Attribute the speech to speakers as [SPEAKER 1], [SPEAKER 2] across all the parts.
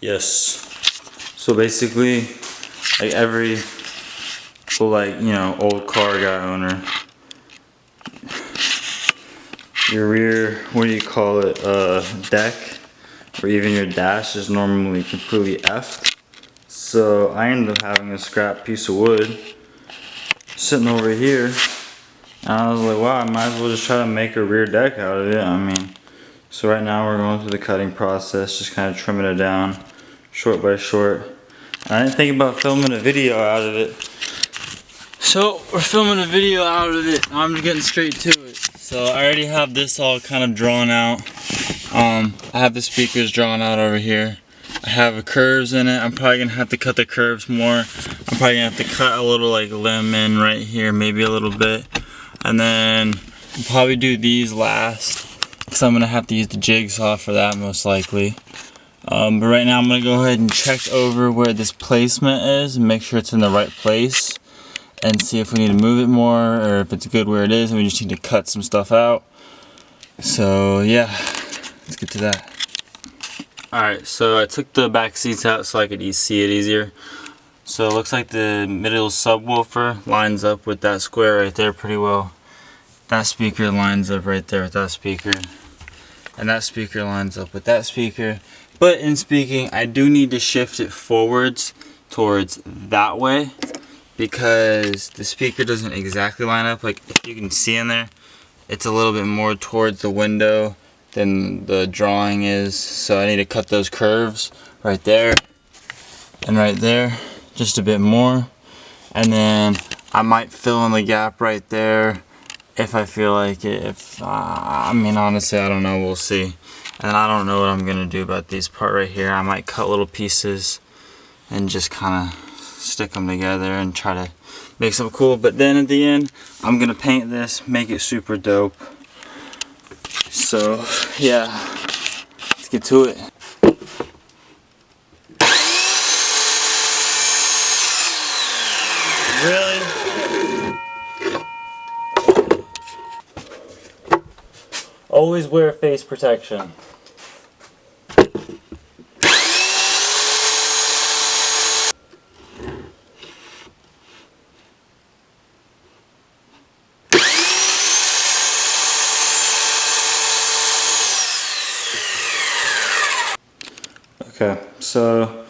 [SPEAKER 1] Yes. So basically, like every, old car guy owner, your rear, what do you call it, deck, or even your dash is normally completely effed. So I ended up having a scrap piece of wood sitting over here, and I was like, wow, I might as well just try to make a rear deck out of it. So right now we're going through the cutting process, just kind of trimming it down, short by short. I didn't think about filming a video out of it. So we're filming a video out of it. I'm just getting straight to it. So I already have this all kind of drawn out. I have the speakers drawn out over here. I have curves in it. I'm probably gonna have to cut the curves more. I'm probably gonna have to cut a little limb in right here, maybe a little bit. And then I'll probably do these last, because I'm gonna have to use the jigsaw for that most likely. But right now I'm gonna go ahead and check over where this placement is and make sure it's in the right place, and see if we need to move it more or if it's good where it is and we just need to cut some stuff out. So yeah, let's get to that. Alright, so I took the back seats out so I could see it easier. So it looks like the middle subwoofer lines up with that square right there pretty well. That speaker lines up right there with that speaker. And that speaker lines up with that speaker. But in speaking, I do need to shift it forwards towards that way, because the speaker doesn't exactly line up. Like if you can see in there, it's a little bit more towards the window than the drawing is. So I need to cut those curves right there and right there just a bit more. And then I might fill in the gap right there if I feel like it. Honestly, I don't know, we'll see. And I don't know what I'm gonna do about this part right here. I might cut little pieces and just kind of stick them together and try to make something cool. But then at the end, I'm gonna paint this, make it super dope. So yeah, let's get to it. Really? Always wear face protection. Okay, so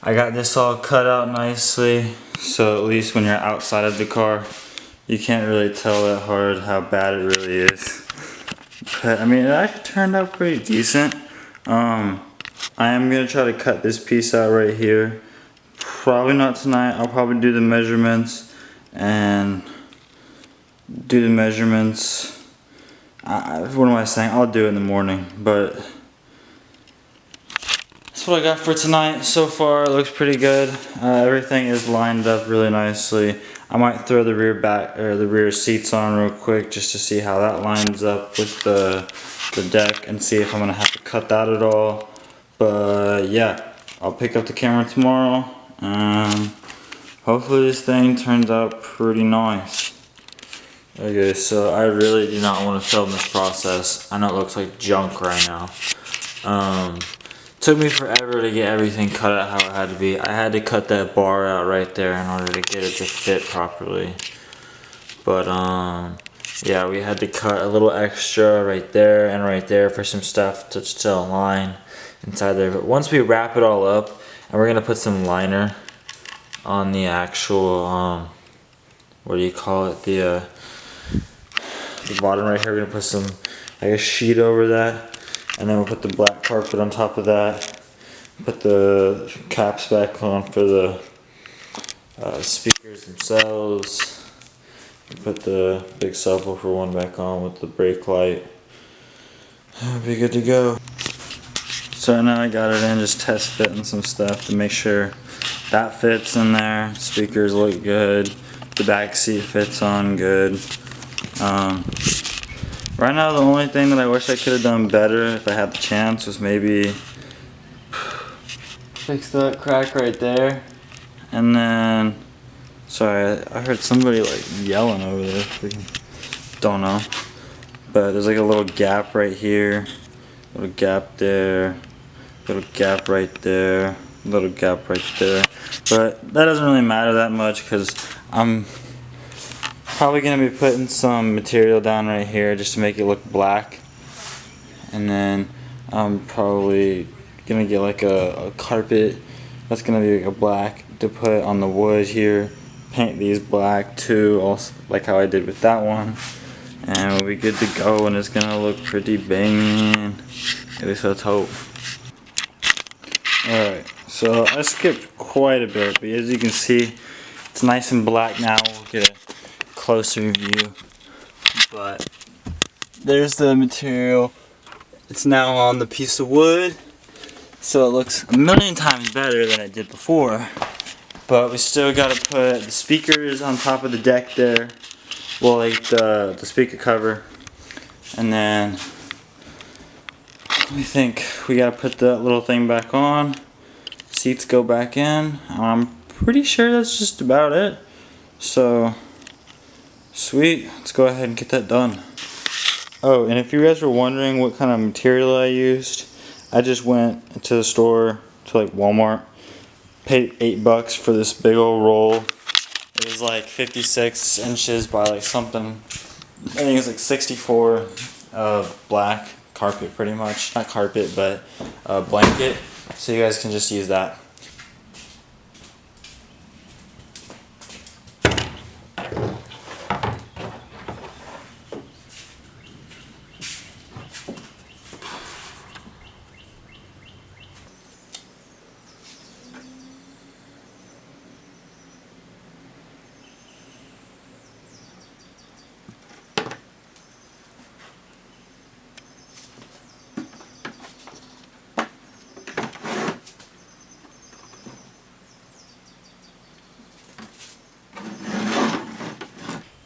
[SPEAKER 1] I got this all cut out nicely, so at least when you're outside of the car, you can't really tell that hard how bad it really is. But it actually turned out pretty decent. I am gonna try to cut this piece out right here. Probably not tonight. I'll probably do the measurements and what am I saying? I'll do it in the morning, but that's what I got for tonight. So far it looks pretty good. Everything is lined up really nicely. I might throw the rear seats on real quick just to see how that lines up with the deck, and see if I'm gonna have to cut that at all. But yeah, I'll pick up the camera tomorrow and hopefully this thing turns out pretty nice. Okay, so I really do not want to film this process. I know it looks like junk right now. Took me forever to get everything cut out how it had to be. I had to cut that bar out right there in order to get it to fit properly. But yeah, we had to cut a little extra right there and right there for some stuff to still align inside there. But once we wrap it all up, and we're gonna put some liner on the actual what do you call it, the bottom right here. We're gonna put some a sheet over that. And then we'll put the black carpet on top of that. Put the caps back on for the speakers themselves. Put the big subwoofer one back on with the brake light. It'll be good to go. So now I got it in, just test fitting some stuff to make sure that fits in there. Speakers look good. The back seat fits on good. Right now the only thing that I wish I could have done better if I had the chance was maybe fix that crack right there. And then, sorry, I heard somebody yelling over there. Don't know. But there's a little gap right here, little gap there. Little gap right there, little gap right there. But that doesn't really matter that much because I'm probably gonna be putting some material down right here just to make it look black. And then I'm probably gonna get like a carpet that's gonna be like a black to put on the wood here. Paint these black too, also like how I did with that one. And we'll be good to go, and it's gonna look pretty banging. At least let's hope. Alright, so I skipped quite a bit, but as you can see, it's nice and black now. We'll get a closer view. But there's the material. It's now on the piece of wood, so it looks a million times better than it did before. But we still gotta put the speakers on top of the deck there. Well, like the speaker cover. And then we think we gotta put that little thing back on. Seats go back in. I'm pretty sure that's just about it. So, sweet. Let's go ahead and get that done. Oh, and if you guys were wondering what kind of material I used, I just went to the store, to like Walmart, paid $8 for this big old roll. It was like 56 inches by like something, I think it's like 64 black carpet pretty much. Not carpet, but blanket. So you guys can just use that.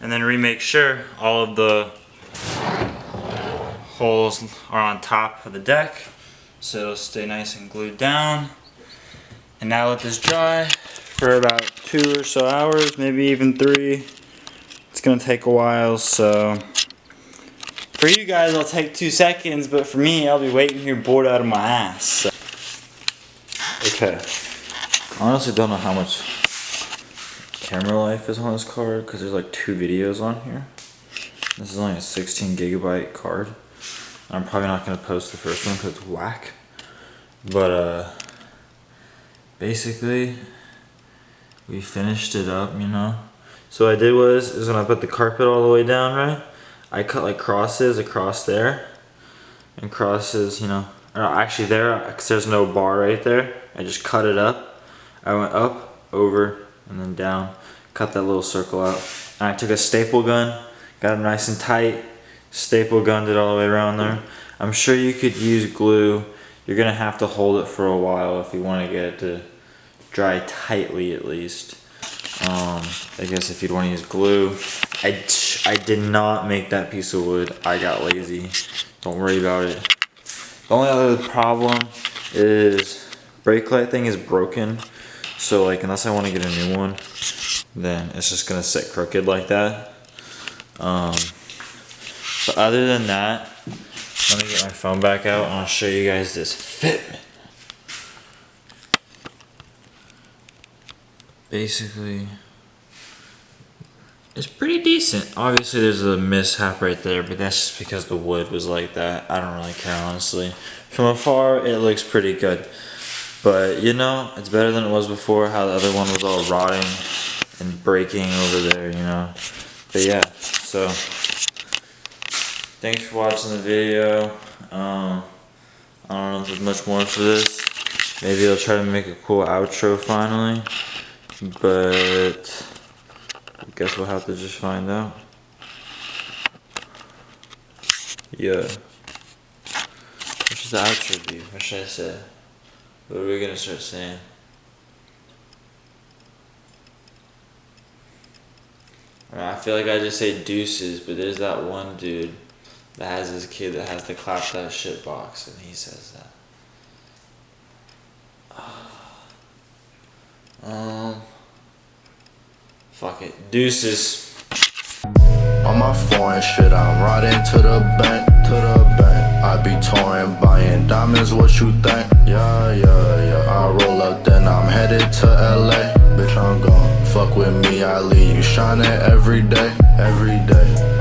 [SPEAKER 1] And then remake sure all of the holes are on top of the deck so it'll stay nice and glued down. And now let this dry for about 2 or so hours, maybe even 3. It's gonna take a while, so for you guys it'll take 2 seconds, but for me I'll be waiting here bored out of my ass. So. Okay, I honestly don't know how much camera life is on this card because there's like 2 videos on here. This is only a 16 gigabyte card. I'm probably not going to post the first one because it's whack. But basically we finished it up, you know. So what I did is when I put the carpet all the way down, right, I cut like crosses across there and crosses, you know, or actually there, because there's no bar right there. I just cut it up. I went up, over, and then down, cut that little circle out. And I took a staple gun, got it nice and tight, staple gunned it all the way around there. I'm sure you could use glue. You're gonna have to hold it for a while if you want to get it to dry tightly at least. I guess if you'd want to use glue. I did not make that piece of wood. I got lazy. Don't worry about it. The only other problem is brake light thing is broken. So like unless I want to get a new one, then it's just gonna sit crooked like that. But other than that, let me get my phone back out and I'll show you guys this fitment. Basically, it's pretty decent. Obviously there's a mishap right there, but that's just because the wood was like that. I don't really care, honestly. From afar, it looks pretty good. But you know, it's better than it was before, how the other one was all rotting and breaking over there, you know. But yeah, so thanks for watching the video. I don't know if there's much more for this. Maybe I'll try to make a cool outro finally. But I guess we'll have to just find out. Yeah. What should the outro be? What should I say? What are we gonna start saying? I feel like I just say deuces, but there's that one dude that has his kid that has to clap that shit box, and he says that. Fuck it. Deuces.
[SPEAKER 2] On my foreign shit, I'm riding to the bank, I be touring, buying pink diamonds, what you think? Yeah, I roll up, then I'm headed to LA. Bitch, I'm gone, fuck with me, I leave you shining every day, every day.